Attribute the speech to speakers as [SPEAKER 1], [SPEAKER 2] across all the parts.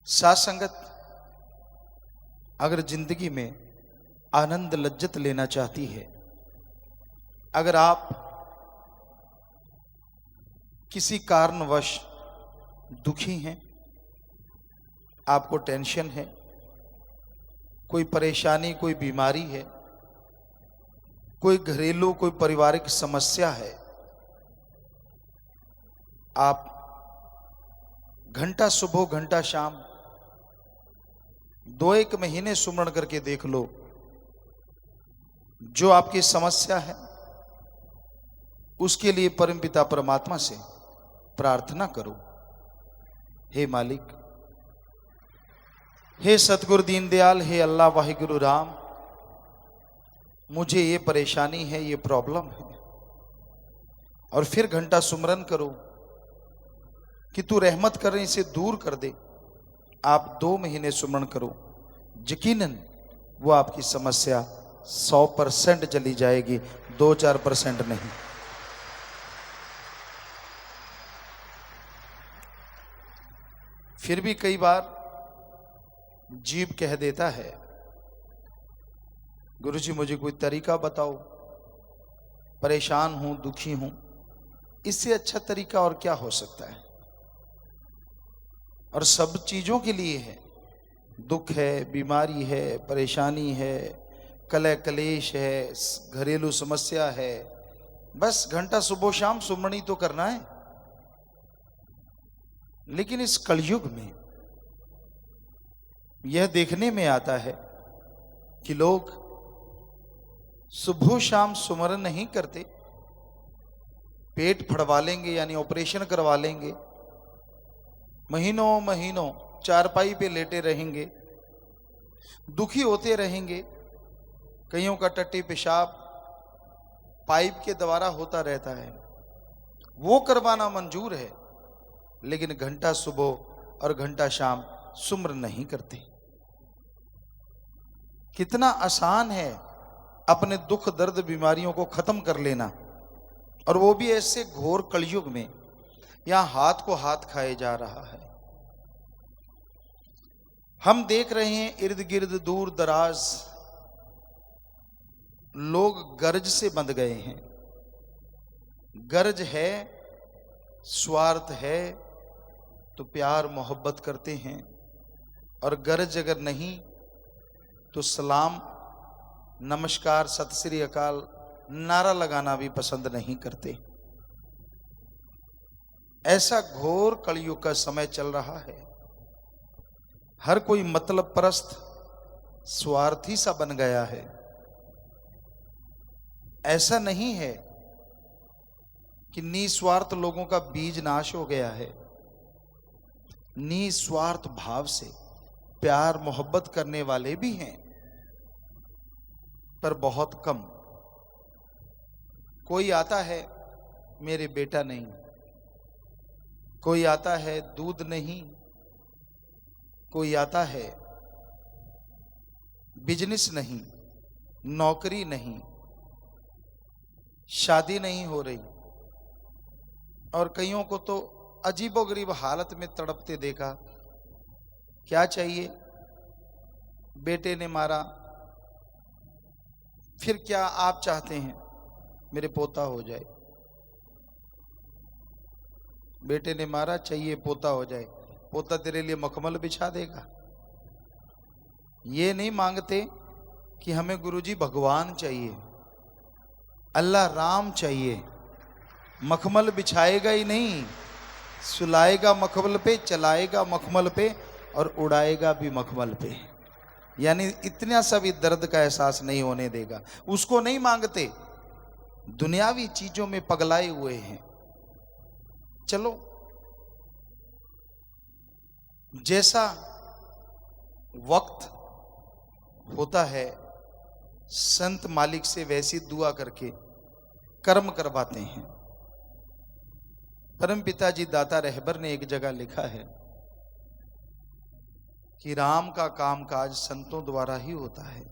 [SPEAKER 1] साथ संगत अगर जिंदगी में आनंद लज्जत लेना चाहती है, अगर आप किसी कारणवश दुखी हैं, आपको टेंशन है, कोई परेशानी, कोई बीमारी है, कोई घरेलू, कोई पारिवारिक समस्या है, आप घंटा सुबह घंटा शाम 2-1 महीने सुमरण करके देख लो। जो आपकी समस्या है उसके लिए परमपिता परमात्मा से प्रार्थना करो, हे मालिक, हे सतगुरु दीनदयाल, हे अल्लाह वाहिगुरु राम, मुझे ये परेशानी है, ये प्रॉब्लम है। और फिर घंटा सुमरन करो कि तू रहमत कर इसे दूर कर दे। आप 2 महीने सुमरण करो, यकीनन वो आपकी समस्या 100% चली जाएगी, 2-4% नहीं। फिर भी कई बार जीव कह देता है, गुरुजी मुझे कोई तरीका बताओ, परेशान हूं, दुखी हूं। इससे अच्छा तरीका और क्या हो सकता है? और सब चीजों के लिए है, दुख है, बीमारी है, परेशानी है, कलह कलेश है, घरेलू समस्या है, बस घंटा सुबह शाम सुमरनी तो करना है। लेकिन इस कलयुग में यह देखने में आता है कि लोग सुबह शाम सुमरन नहीं करते, पेट फड़वा लेंगे यानी ऑपरेशन करवा लेंगे, महीनों महीनों चारपाई पे लेटे रहेंगे, दुखी होते रहेंगे, कईयों का टट्टी पेशाब पाइप के द्वारा होता रहता है, वो करवाना मंजूर है, लेकिन घंटा सुबह और घंटा शाम सुमरन नहीं करते। कितना आसान है अपने दुख दर्द बीमारियों को खत्म कर लेना, और वो भी ऐसे घोर कलयुग में यहां हाथ को हाथ खाए जा रहा है। हम देख रहे हैं इर्द गिर्द दूर दराज लोग गर्ज से बंध गए हैं। गर्ज है, स्वार्थ है तो प्यार मोहब्बत करते हैं, और गर्ज अगर नहीं तो सलाम, नमस्कार, सत श्री अकाल नारा लगाना भी पसंद नहीं करते। ऐसा घोर कलयुग का समय चल रहा है। हर कोई मतलब परस्त, स्वार्थी सा बन गया है। ऐसा नहीं है कि निस्वार्थ लोगों का बीज नाश हो गया है। निस्वार्थ भाव से प्यार मोहब्बत करने वाले भी हैं, पर बहुत कम। कोई आता है मेरे बेटा नहीं, कोई आता है दूध नहीं, कोई आता है बिजनेस नहीं, नौकरी नहीं, शादी नहीं हो रही, और कईयों को तो अजीबोगरीब हालत में तड़पते देखा। क्या चाहिए? बेटे ने मारा, फिर क्या आप चाहते हैं? मेरे पोता हो जाए। बेटे ने मारा, चाहिए पोता हो जाए। पोता तेरे लिए मखमल बिछा देगा। ये नहीं मांगते कि हमें गुरुजी भगवान चाहिए, अल्लाह राम चाहिए। मखमल बिछाएगा ही नहीं, सुलाएगा मखमल पे, चलाएगा मखमल पे, और उड़ाएगा भी मखमल पे। यानी इतना सा भी दर्द का एहसास नहीं होने देगा। उसको नहीं मांगते, दुनियावी चीजों में पगलाए हुए हैं। चलो, जैसा वक्त होता है संत मालिक से वैसी दुआ करके कर्म करवाते हैं। परम पिताजी दाता रहबर ने एक जगह लिखा है कि राम का कामकाज संतों द्वारा ही होता है।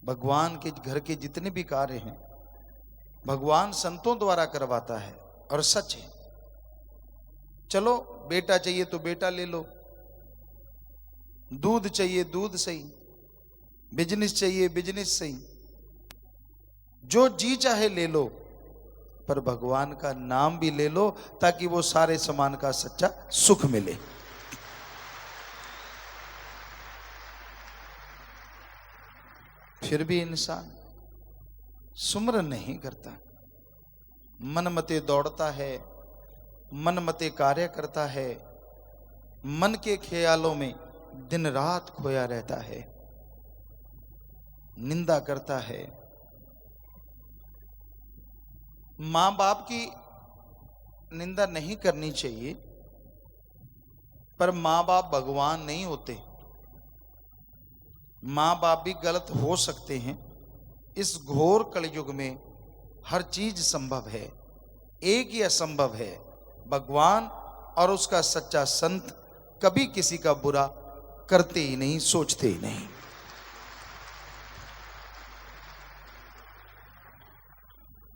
[SPEAKER 1] भगवान के घर के जितने भी कार्य हैं भगवान संतों द्वारा करवाता है, और सच है। चलो बेटा चाहिए तो बेटा ले लो, दूध चाहिए दूध सही, बिजनेस चाहिए बिजनेस सही, जो जी चाहे ले लो, पर भगवान का नाम भी ले लो ताकि वो सारे समान का सच्चा सुख मिले। फिर भी इंसान सुमरन नहीं करता, मन मते दौड़ता है, मन मते कार्य करता है, मन के ख्यालों में दिन रात खोया रहता है, निंदा करता है। मां बाप की निंदा नहीं करनी चाहिए, पर मां बाप भगवान नहीं होते। मां बाप भी गलत हो सकते हैं। इस घोर कलयुग में हर चीज संभव है, एक ही असंभव है, भगवान और उसका सच्चा संत कभी किसी का बुरा करते ही नहीं, सोचते ही नहीं।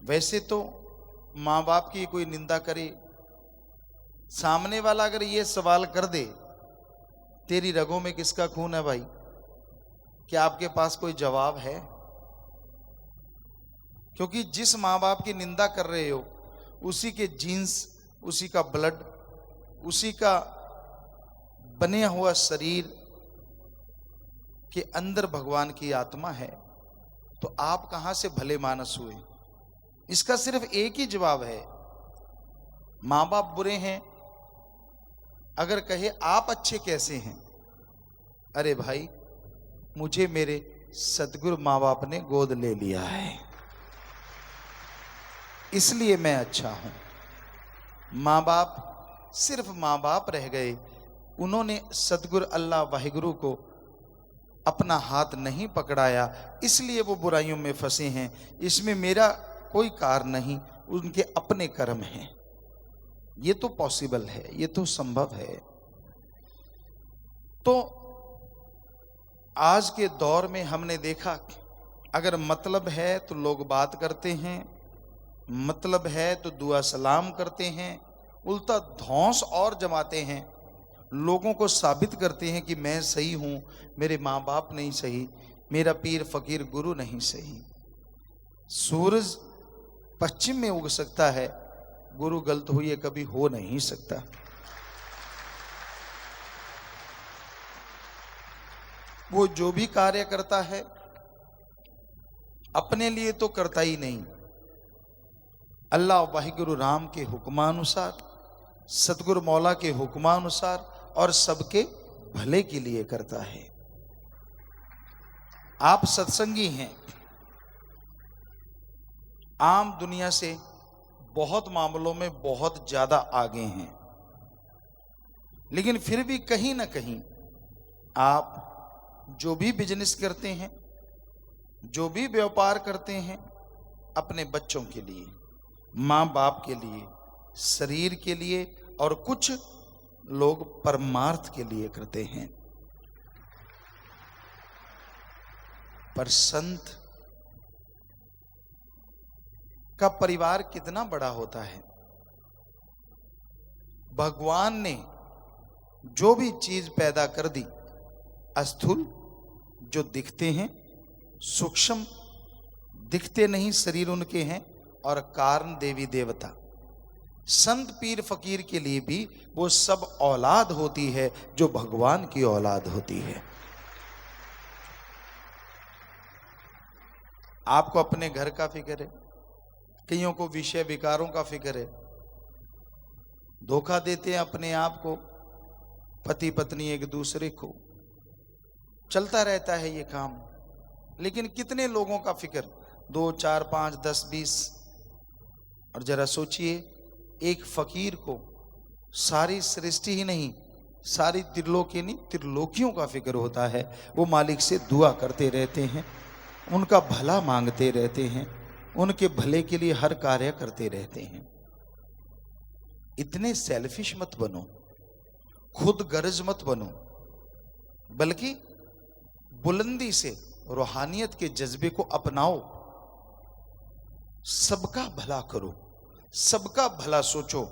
[SPEAKER 1] वैसे तो मां बाप की कोई निंदा करे, सामने वाला अगर ये सवाल कर दे, तेरी रगों में किसका खून है भाई, क्या आपके पास कोई जवाब है? क्योंकि जिस मां बाप की निंदा कर रहे हो, उसी के जीन्स, उसी का ब्लड, उसी का बना हुआ शरीर के अंदर भगवान की आत्मा है, तो आप कहां से भले मानस हुए? इसका सिर्फ एक ही जवाब है, मां बाप बुरे हैं। अगर कहे आप अच्छे कैसे हैं? अरे भाई, मुझे मेरे सतगुरु मां बाप ने गोद ले लिया है, इसलिए मैं अच्छा हूं। मां बाप सिर्फ मां बाप रह गए, उन्होंने सतगुरु अल्लाह वाहिगुरु को अपना हाथ नहीं पकड़ाया, इसलिए वो बुराइयों में फंसे हैं। इसमें मेरा कोई कार नहीं, उनके अपने कर्म हैं। ये तो पॉसिबल है, ये तो संभव है। तो आज के दौर में हमने देखा, अगर मतलब है तो लोग बात करते हैं, मतलब है तो दुआ सलाम करते हैं, उल्टा धौंस और जमाते हैं, लोगों को साबित करते हैं कि मैं सही हूं, मेरे माँ बाप नहीं सही, मेरा पीर फकीर गुरु नहीं सही। सूरज पश्चिम में उग सकता है, गुरु गलत हुई कभी हो नहीं सकता। वो जो भी कार्य करता है अपने लिए तो करता ही नहीं, अल्लाह वाहिगुरु राम के हुक्मानुसार, सतगुरु मौला के हुक्मानुसार और सबके भले के लिए करता है। आप सत्संगी हैं, आम दुनिया से बहुत मामलों में बहुत ज्यादा आगे हैं, लेकिन फिर भी कहीं ना कहीं आप जो भी बिजनेस करते हैं, जो भी व्यापार करते हैं, अपने बच्चों के लिए, माँ बाप के लिए, शरीर के लिए, और कुछ लोग परमार्थ के लिए करते हैं। पर संत का परिवार कितना बड़ा होता है। भगवान ने जो भी चीज पैदा कर दी, स्थूल जो दिखते हैं, सूक्ष्म दिखते नहीं शरीर उनके हैं, और कारण देवी देवता, संत पीर फकीर के लिए भी वो सब औलाद होती है जो भगवान की औलाद होती है। आपको अपने घर का फिक्र है, कईयों को विषय विकारों का फिक्र है, धोखा देते हैं अपने आप को, पति पत्नी एक दूसरे को, चलता रहता है ये काम। लेकिन कितने लोगों का फिक्र, 2 4 5 10 20। और जरा सोचिए, एक फकीर को सारी सृष्टि ही नहीं, सारी त्रिलोकी नहीं, त्रिलोकियों का फिक्र होता है। वो मालिक से दुआ करते रहते हैं, उनका भला मांगते रहते हैं, उनके भले के लिए हर कार्य करते रहते हैं। इतने सेल्फिश मत बनो, खुद गर्ज मत बनो, बल्कि बुलंदी से रूहानियत के जज्बे को अपनाओ। सबका भला करो, सबका भला सोचो।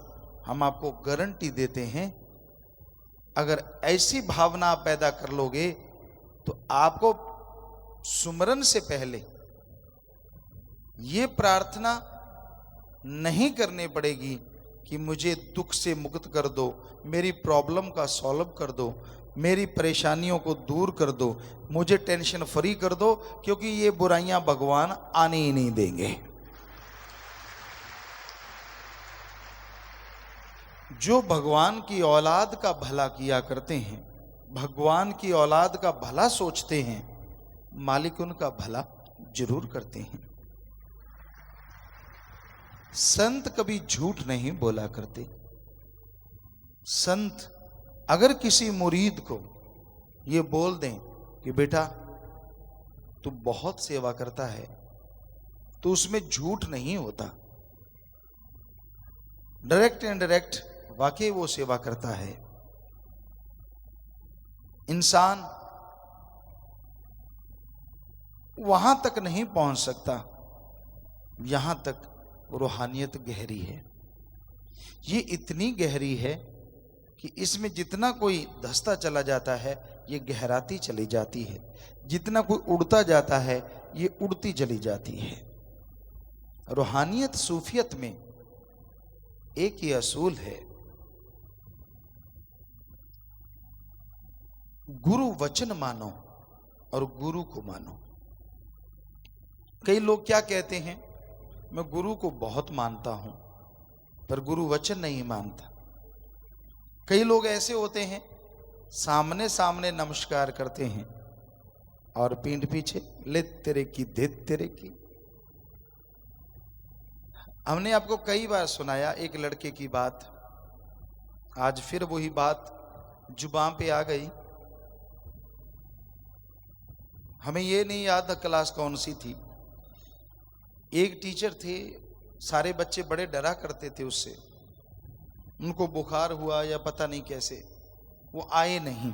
[SPEAKER 1] हम आपको गारंटी देते हैं, अगर ऐसी भावना आप पैदा कर लोगे तो आपको सुमरन से पहले ये प्रार्थना नहीं करनी पड़ेगी कि मुझे दुख से मुक्त कर दो, मेरी प्रॉब्लम का सॉल्व कर दो, मेरी परेशानियों को दूर कर दो, मुझे टेंशन फ्री कर दो, क्योंकि ये बुराइयां भगवान आने ही नहीं देंगे। जो भगवान की औलाद का भला किया करते हैं, भगवान की औलाद का भला सोचते हैं, मालिक उनका भला जरूर करते हैं। संत कभी झूठ नहीं बोला करते। संत अगर किसी मुरीद को ये बोल दें कि बेटा तू बहुत सेवा करता है, तो उसमें झूठ नहीं होता, डायरेक्ट एंड डायरेक्ट वाकई वो सेवा करता है। इंसान वहां तक नहीं पहुंच सकता यहां तक रूहानियत गहरी है। ये इतनी गहरी है कि इसमें जितना कोई धंसता चला जाता है ये गहराती चली जाती है, जितना कोई उड़ता जाता है ये उड़ती चली जाती है। रूहानियत सूफियत में एक ही असूल है, गुरु वचन मानो और गुरु को मानो। कई लोग क्या कहते हैं, मैं गुरु को बहुत मानता हूं पर गुरु वचन नहीं मानता। कई लोग ऐसे होते हैं सामने सामने नमस्कार करते हैं और पीठ पीछे ले तेरे की दे तेरे की। हमने आपको कई बार सुनाया एक लड़के की बात, आज फिर वही बात जुबान पे आ गई। हमें ये नहीं याद क्लास कौन सी थी। एक टीचर थे, सारे बच्चे बड़े डरा करते थे उससे, उनको बुखार हुआ या पता नहीं कैसे वो आए नहीं।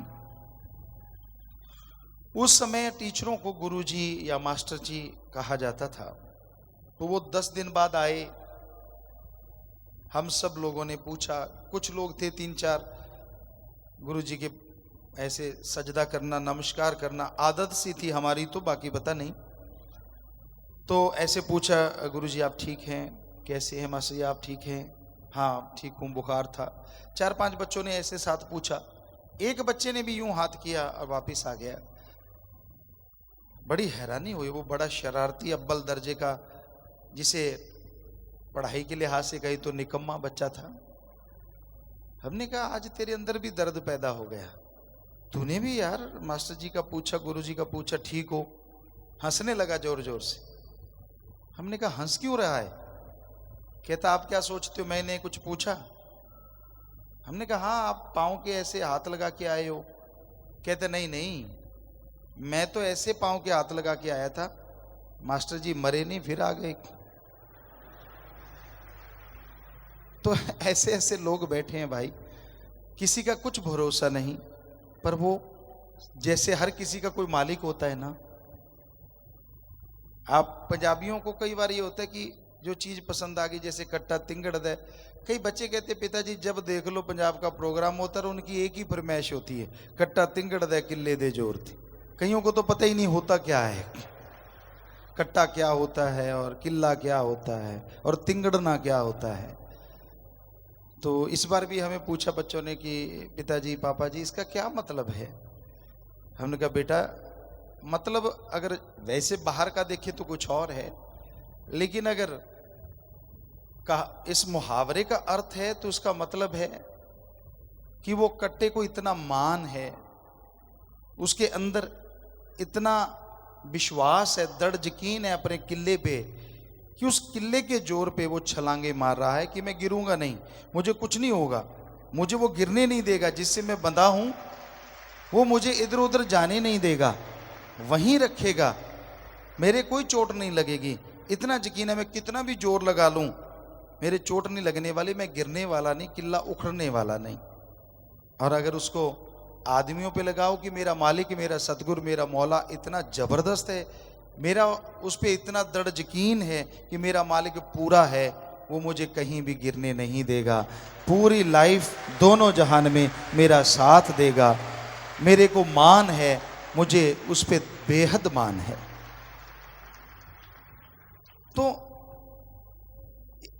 [SPEAKER 1] उस समय टीचरों को गुरुजी या मास्टर जी कहा जाता था, तो वो 10 दिन बाद आए। हम सब लोगों ने पूछा, कुछ लोग थे 3-4 गुरुजी के ऐसे सजदा करना नमस्कार करना आदत सी थी हमारी, तो बाकी पता नहीं। तो ऐसे पूछा, गुरुजी आप ठीक हैं, कैसे हैं मास्टर जी आप ठीक हैं? हाँ ठीक हूँ, बुखार था। 4-5 बच्चों ने ऐसे साथ पूछा, एक बच्चे ने भी यूं हाथ किया और वापस आ गया। बड़ी हैरानी हुई, वो बड़ा शरारती अव्वल दर्जे का, जिसे पढ़ाई के लिहाज से कही तो निकम्मा बच्चा था। हमने कहा आज तेरे अंदर भी दर्द पैदा हो गया, तूने भी यार मास्टर जी का पूछा गुरुजी का पूछा ठीक हो। हंसने लगा जोर जोर से। हमने कहा हंस क्यों रहा है? कहता आप क्या सोचते हो मैंने कुछ पूछा? हमने कहा हाँ आप पाँव के ऐसे हाथ लगा के आए हो। कहते नहीं नहीं, मैं तो ऐसे पाँव के हाथ लगा के आया था, मास्टर जी मरे नहीं फिर आ गए। तो ऐसे ऐसे लोग बैठे हैं भाई, किसी का कुछ भरोसा नहीं, पर वो जैसे हर किसी का कोई मालिक होता है ना। आप पंजाबियों को कई बार ये होता है कि जो चीज पसंद आ गई, जैसे कट्टा तिंगड़ दे। कई बच्चे कहते पिताजी जब देख लो पंजाब का प्रोग्राम होता है उनकी एक ही फरमाइश होती है, कट्टा तिंगड़ दे किले दे जोर थी। कईयों को तो पता ही नहीं होता क्या है, कट्टा क्या होता है और किला क्या होता है और तिंगड़ना क्या होता है। तो इस बार भी हमें पूछा बच्चों ने कि पिताजी पापा जी इसका क्या मतलब है? हमने कहा बेटा मतलब अगर वैसे बाहर का देखे तो कुछ और है, लेकिन अगर इस मुहावरे का अर्थ है तो उसका मतलब है कि वो कट्टे को इतना मान है, उसके अंदर इतना विश्वास है, दृढ़ यकीन है अपने किले पे कि उस किले के जोर पे वो छलांगे मार रहा है कि मैं गिरूंगा नहीं, मुझे कुछ नहीं होगा, मुझे वो गिरने नहीं देगा, जिससे मैं बंधा हूं वो मुझे इधर उधर जाने नहीं देगा, वहीं रखेगा, मेरे कोई चोट नहीं लगेगी। इतना यकीन है, मैं कितना भी जोर लगा लूं मेरे चोट नहीं लगने वाली, मैं गिरने वाला नहीं, किला उखड़ने वाला नहीं। और अगर उसको आदमियों पे लगाओ कि मेरा मालिक मेरा सतगुरु मेरा मौला इतना जबरदस्त है, मेरा उस पर इतना दृढ़ यकीन है कि मेरा मालिक पूरा है, वो मुझे कहीं भी गिरने नहीं देगा। पूरी लाइफ दोनों जहान में मेरा साथ देगा। मेरे को मान है, मुझे उस पे बेहद मान है। तो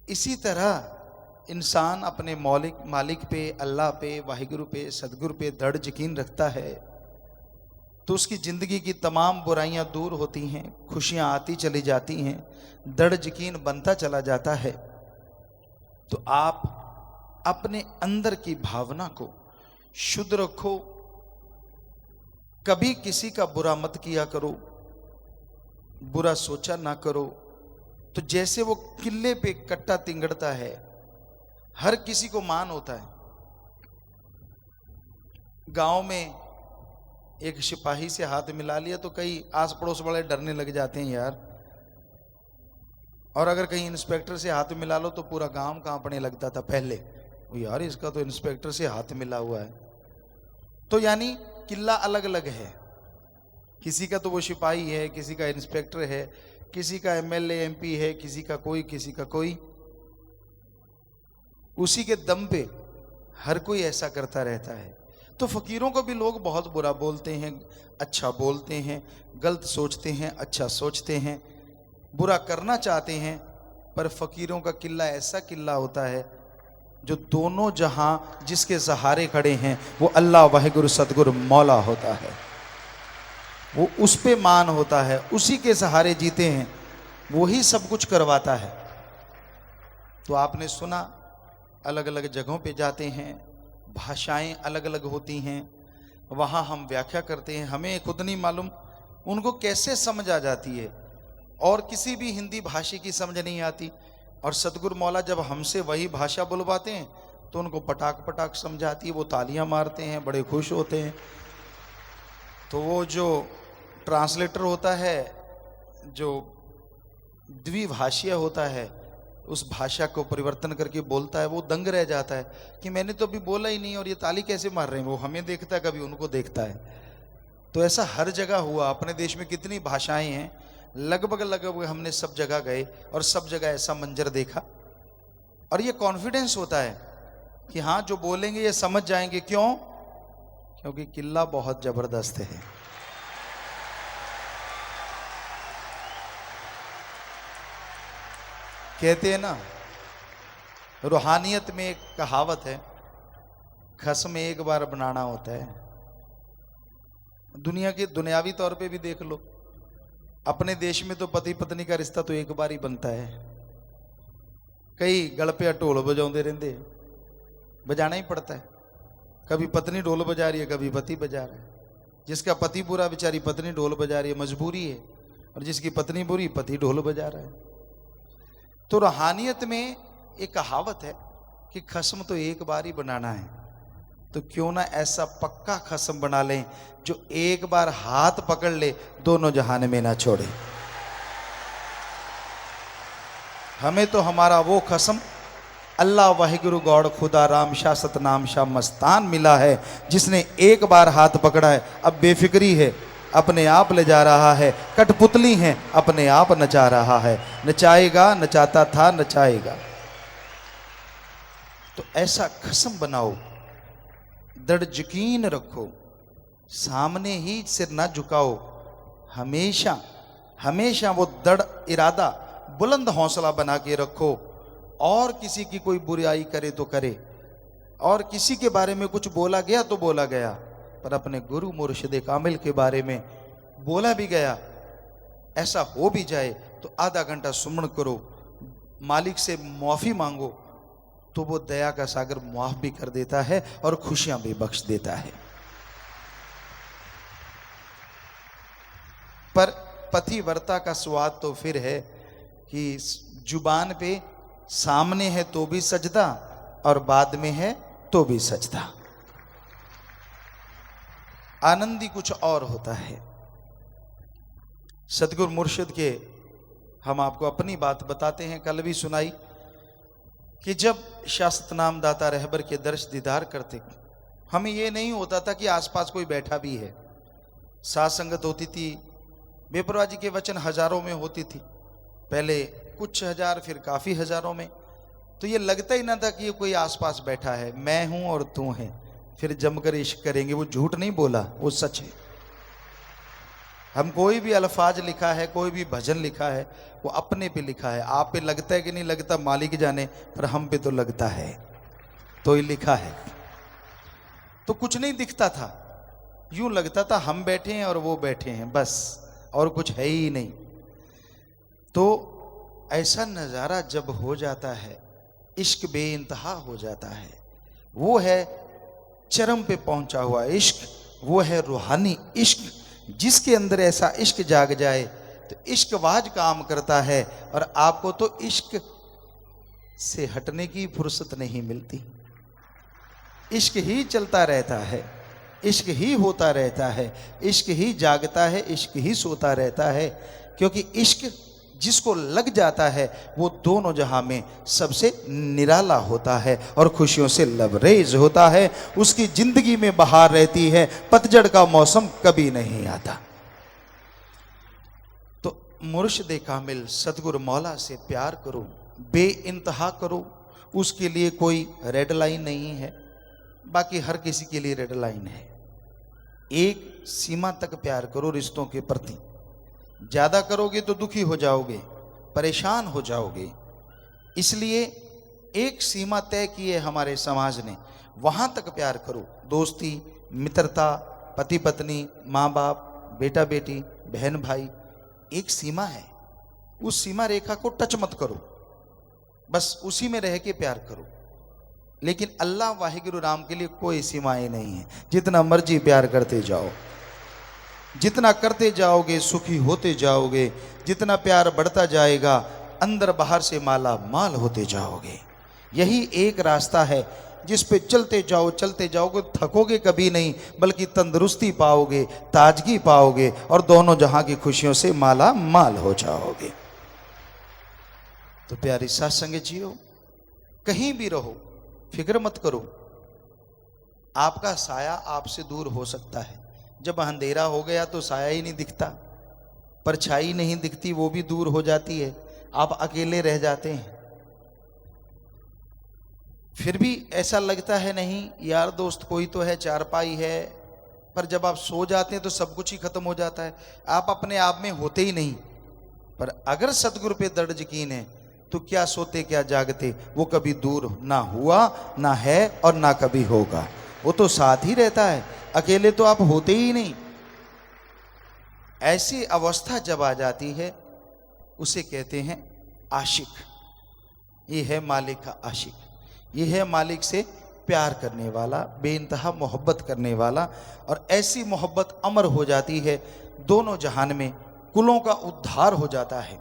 [SPEAKER 1] इसी तरह इंसान अपने मालिक पे, अल्लाह पे, वाहिगुरु पे, सदगुरु पे दृढ़ यकीन रखता है तो उसकी ज़िंदगी की तमाम बुराइयां दूर होती हैं, खुशियां आती चली जाती हैं, दृढ़ यकीन बनता चला जाता है। तो आप अपने अंदर की भावना को शुद्ध रखो। कभी किसी का बुरा मत किया करो, बुरा सोचा ना करो। तो जैसे वो किले पे कट्टा तिंगड़ता है, हर किसी को मान होता है। गांव में एक सिपाही से हाथ मिला लिया तो कई आस पड़ोस वाले डरने लग जाते हैं यार। और अगर कहीं इंस्पेक्टर से हाथ मिला लो तो पूरा गांव कांपने लगता था पहले। वो यार इसका तो इंस्पेक्टर से हाथ मिला हुआ है। तो यानी किला अलग अलग है, किसी का तो वो सिपाही है, किसी का इंस्पेक्टर है, किसी का एमएलए एमपी है, किसी का कोई। उसी के दम पे हर कोई ऐसा करता रहता है। तो फकीरों को भी लोग बहुत बुरा बोलते हैं, अच्छा बोलते हैं, गलत सोचते हैं, अच्छा सोचते हैं, बुरा करना चाहते हैं। पर फकीरों का किला ऐसा किला होता है जो दोनों जहां जिसके सहारे खड़े हैं वो अल्लाह वाहिगुरु सतगुरु मौला होता है। वो उस पे मान होता है, उसी के सहारे जीते हैं, वही सब कुछ करवाता है। तो आपने सुना अलग अलग जगहों पे जाते हैं, भाषाएं अलग अलग होती हैं, वहाँ हम व्याख्या करते हैं, हमें खुद नहीं मालूम उनको कैसे समझ आ जाती है। और किसी भी हिंदी भाषी की समझ नहीं आती। और सतगुरु मौला जब हमसे वही भाषा बुलवाते हैं तो उनको पटाक पटाक समझ आती है, वो तालियां मारते हैं, बड़े खुश होते हैं। तो वो जो ट्रांसलेटर होता है, जो द्विभाषीय होता है, उस भाषा को परिवर्तन करके बोलता है, वो दंग रह जाता है कि मैंने तो अभी बोला ही नहीं और ये ताली कैसे मार रहे हैं। वो हमें देखता है, कभी उनको देखता है। तो ऐसा हर जगह हुआ। अपने देश में कितनी भाषाएं हैं, लगभग हमने सब जगह गए और सब जगह ऐसा मंजर देखा। और ये कॉन्फिडेंस होता है कि हाँ जो बोलेंगे ये समझ जाएंगे। क्यों? क्योंकि किला बहुत जबरदस्त है। कहते हैं ना, रूहानियत में एक कहावत है, खस्म एक बार बनाना होता है। दुनिया के दुनियावी तौर पे भी देख लो, अपने देश में तो पति पत्नी का रिश्ता तो एक बार ही बनता है। कई गल पे ढोल बजाते रहते, बजाना ही पड़ता है। कभी पत्नी ढोल बजा रही है, कभी पति बजा रहा है। जिसका पति बुरा बेचारी पत्नी ढोल बजा रही है, मजबूरी है। और जिसकी पत्नी बुरी, पति ढोल बजा रहा है। तो रूहानियत में एक कहावत है कि खस्म तो एक बार ही बनाना है, तो क्यों ना ऐसा पक्का खस्म बना लें जो एक बार हाथ पकड़ ले दोनों जहान में ना छोड़े। हमें तो हमारा वो खस्म अल्लाह वाहिगुरु गौड़ खुदा राम शाह सतनाम शाह मस्तान मिला है, जिसने एक बार हाथ पकड़ा है, अब बेफिक्री है, अपने आप ले जा रहा है। कठपुतली है, अपने आप नचा रहा है। नचाएगा, नचाता था, नचाएगा। तो ऐसा खस्म बनाओ, दृढ़ यकीन रखो, सामने ही सिर ना झुकाओ। हमेशा हमेशा वो दृढ़ इरादा, बुलंद हौसला बना के रखो। और किसी की कोई बुराई करे तो करे, और किसी के बारे में कुछ बोला गया तो बोला गया, पर अपने गुरु मुर्शिद कामिल के बारे में बोला भी गया, ऐसा हो भी जाए तो आधा घंटा सुमन करो, मालिक से माफ़ी मांगो, तो वो दया का सागर माफ भी कर देता है और खुशियां भी बख्श देता है। पर पतिव्रता का स्वाद तो फिर है कि जुबान पे सामने है तो भी सजदा और बाद में है तो भी सजदा। आनंदी कुछ और होता है। सतगुरु मुर्शिद के हम आपको अपनी बात बताते हैं, कल भी सुनाई, कि जब शासत नाम दाता रहबर के दर्श दीदार करते, हमें ये नहीं होता था कि आसपास कोई बैठा भी है। साथ संगत होती थी, बेपरवाह जी के वचन हजारों में होती थी, पहले कुछ हजार फिर काफ़ी हजारों में। तो ये लगता ही ना था कि ये कोई आसपास बैठा है, मैं हूं और तू है, फिर जमकर इश्क करेंगे। वो झूठ नहीं बोला, वो सच है। हम कोई भी अल्फाज लिखा है, कोई भी भजन लिखा है, वो अपने पे लिखा है। आप पे लगता है कि नहीं लगता मालिक जाने, पर हम पे तो लगता है, तो ही लिखा है। तो कुछ नहीं दिखता था, यूं लगता था हम बैठे हैं और वो बैठे हैं, बस, और कुछ है ही नहीं। तो ऐसा नज़ारा जब हो जाता है, इश्क बेइंतहा हो जाता है, वो है चरम पे पहुंचा हुआ इश्क, वो है रूहानी इश्क। जिसके अंदर ऐसा इश्क जाग जाए तो इश्कवाज काम करता है, और आपको तो इश्क से हटने की फुर्सत नहीं मिलती। इश्क ही चलता रहता है, इश्क ही होता रहता है, इश्क ही जागता है, इश्क ही सोता रहता है। क्योंकि इश्क जिसको लग जाता है वो दोनों जहां में सबसे निराला होता है और खुशियों से लबरेज होता है। उसकी जिंदगी में बहार रहती है, पतझड़ का मौसम कभी नहीं आता। तो मुर्शिद कामिल सतगुरु मौला से प्यार करो, बेइंतहा करो। उसके लिए कोई रेड लाइन नहीं है, बाकी हर किसी के लिए रेड लाइन है। एक सीमा तक प्यार करो रिश्तों के प्रति, ज्यादा करोगे तो दुखी हो जाओगे, परेशान हो जाओगे। इसलिए एक सीमा तय की है हमारे समाज ने, वहां तक प्यार करो। दोस्ती, मित्रता, पति पत्नी, माँ बाप, बेटा बेटी, बहन भाई, एक सीमा है। उस सीमा रेखा को टच मत करो, बस उसी में रह के प्यार करो। लेकिन अल्लाह वाहिगुरु राम के लिए कोई सीमाएं नहीं है। जितना मर्जी प्यार करते जाओ, जितना करते जाओगे सुखी होते जाओगे। जितना प्यार बढ़ता जाएगा अंदर बाहर से माला माल होते जाओगे। यही एक रास्ता है जिस पे चलते जाओगे, थकोगे कभी नहीं, बल्कि तंदुरुस्ती पाओगे, ताजगी पाओगे, और दोनों जहां की खुशियों से माला माल हो जाओगे। तो प्यारी सत्संग जियो, कहीं भी रहो, फिक्र मत करो। आपका साया आपसे दूर हो सकता है। जब अंधेरा हो गया तो साया ही नहीं दिखता, परछाई नहीं दिखती, वो भी दूर हो जाती है, आप अकेले रह जाते हैं। फिर भी ऐसा लगता है नहीं यार दोस्त कोई तो है, चारपाई है, पर जब आप सो जाते हैं तो सब कुछ ही खत्म हो जाता है, आप अपने आप में होते ही नहीं। पर अगर सतगुरु पे दृढ़ यकीन है तो क्या सोते क्या जागते, वो कभी दूर ना हुआ, ना है और ना कभी होगा। वो तो साथ ही रहता है, अकेले तो आप होते ही नहीं। ऐसी अवस्था जब आ जाती है उसे कहते हैं आशिक। ये है मालिक का आशिक, ये है मालिक से प्यार करने वाला, बेइंतहा मोहब्बत करने वाला। और ऐसी मोहब्बत अमर हो जाती है, दोनों जहान में कुलों का उद्धार हो जाता है,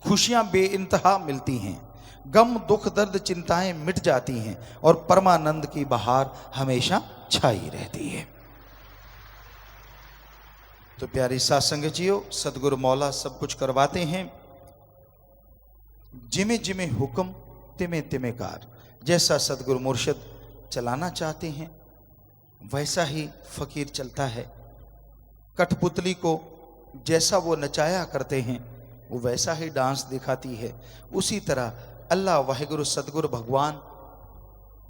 [SPEAKER 1] खुशियां बेइंतहा मिलती हैं, गम दुख दर्द चिंताएं मिट जाती हैं, और परमानंद की बहार हमेशा छाई रहती है। तो प्यारी सत्संग जियो, सतगुरु मौला सब कुछ करवाते हैं। जिमे जिमे हुक्म तिमे तिमे कार। जैसा सतगुरु मुर्शिद चलाना चाहते हैं वैसा ही फकीर चलता है। कठपुतली को जैसा वो नचाया करते हैं वो वैसा ही डांस दिखाती है। उसी तरह अल्लाह वाहिगुरु सतगुरु भगवान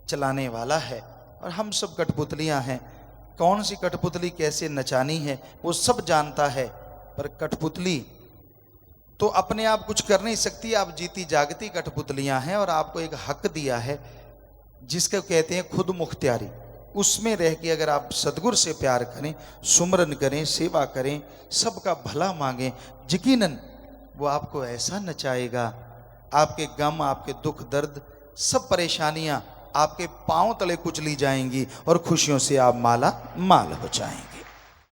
[SPEAKER 1] चलाने वाला है, और हम सब कठपुतलियां हैं। कौन सी कठपुतली कैसे नचानी है वो सब जानता है, पर कठपुतली तो अपने आप कुछ कर नहीं सकती। आप जीती जागती कठपुतलियां हैं, और आपको एक हक दिया है जिसको कहते हैं खुद मुख्तियारी। उसमें रह के अगर आप सतगुरु से प्यार करें, सुमरन करें, सेवा करें, सबका भला मांगें, यकीनन वो आपको ऐसा नचाएगा, आपके गम, आपके दुख दर्द, सब परेशानियां आपके पांव तले कुचली जाएंगी, और खुशियों से आप माला माल हो जाएंगे।